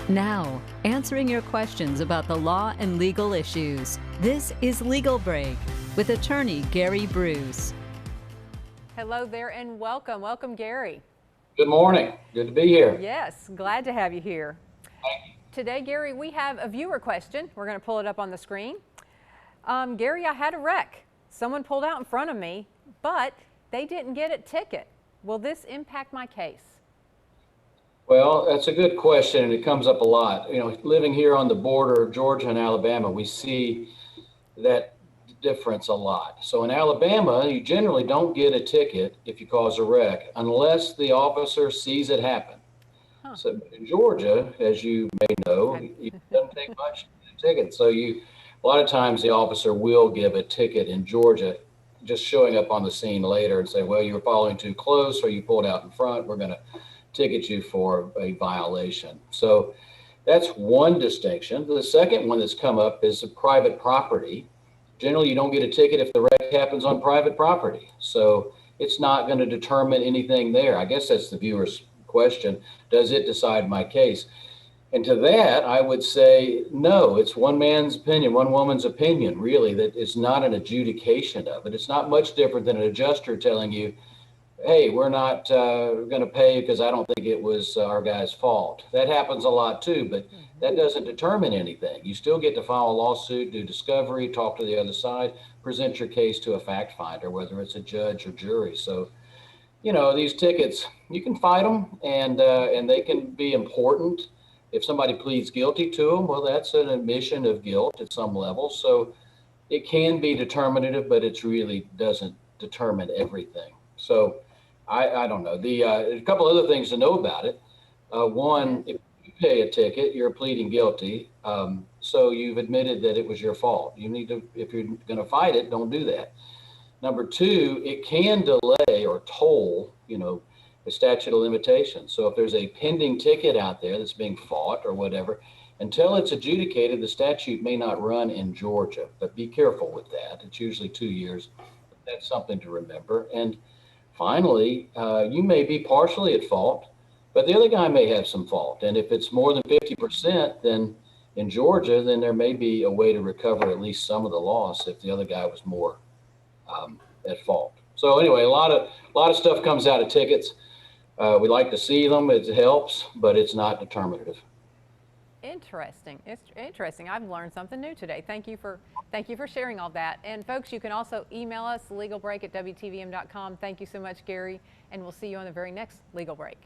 Now, answering your questions about the law and legal issues. This is Legal Break with attorney Gary Bruce. Hello there and welcome. Welcome, Gary. Good morning. Good to be here. Yes, glad to have you here. Thank you. Today, Gary, we have a viewer question. We're going to pull it up on the screen. Gary, I had a wreck. Someone pulled out in front of me, but they didn't get a ticket. Will this impact my case? Well, that's a good question, and it comes up a lot. You know, living here on the border of Georgia and Alabama, we see that difference a lot. So in Alabama, you generally don't get a ticket if you cause a wreck unless the officer sees it happen. So in Georgia, as you may know, it doesn't take much to get a ticket. So a lot of times the officer will give a ticket in Georgia, just showing up on the scene later and say, well, you were following too close or you pulled out in front. We're going to ticket you for a violation. So that's one distinction. The second one that's come up is the private property. Generally, you don't get a ticket if the wreck happens on private property. So it's not going to determine anything there. I guess that's the viewer's question. Does it decide my case? And to that, I would say, no, it's one man's opinion, one woman's opinion, really, that it's not an adjudication of it. It's not much different than an adjuster telling you, hey, we're not going to pay because I don't think it was our guy's fault. That happens a lot too, but that doesn't determine anything. You still get to file a lawsuit, do discovery, talk to the other side, present your case to a fact finder, whether it's a judge or jury. So, you know, these tickets, you can fight them and they can be important. If somebody pleads guilty to them, well, that's an admission of guilt at some level. So it can be determinative, but it really doesn't determine everything. So I don't know. A couple other things to know about it. One, if you pay a ticket, you're pleading guilty. So you've admitted that it was your fault. You need to, if you're going to fight it, don't do that. Number two, it can delay or toll, you know, the statute of limitations. So if there's a pending ticket out there that's being fought or whatever, until it's adjudicated, the statute may not run in Georgia. But be careful with that. It's usually 2 years. That's something to remember. And finally, you may be partially at fault, but the other guy may have some fault. And if it's more than 50%, then in Georgia, then there may be a way to recover at least some of the loss if the other guy was more at fault. So anyway, a lot of stuff comes out of tickets. We like to see them; it helps, but it's not determinative. Interesting. It's interesting. I've learned something new today. Thank you for sharing all that. And folks, you can also email us legalbreak@wtvm.com. Thank you so much, Gary, and we'll see you on the very next Legal Break.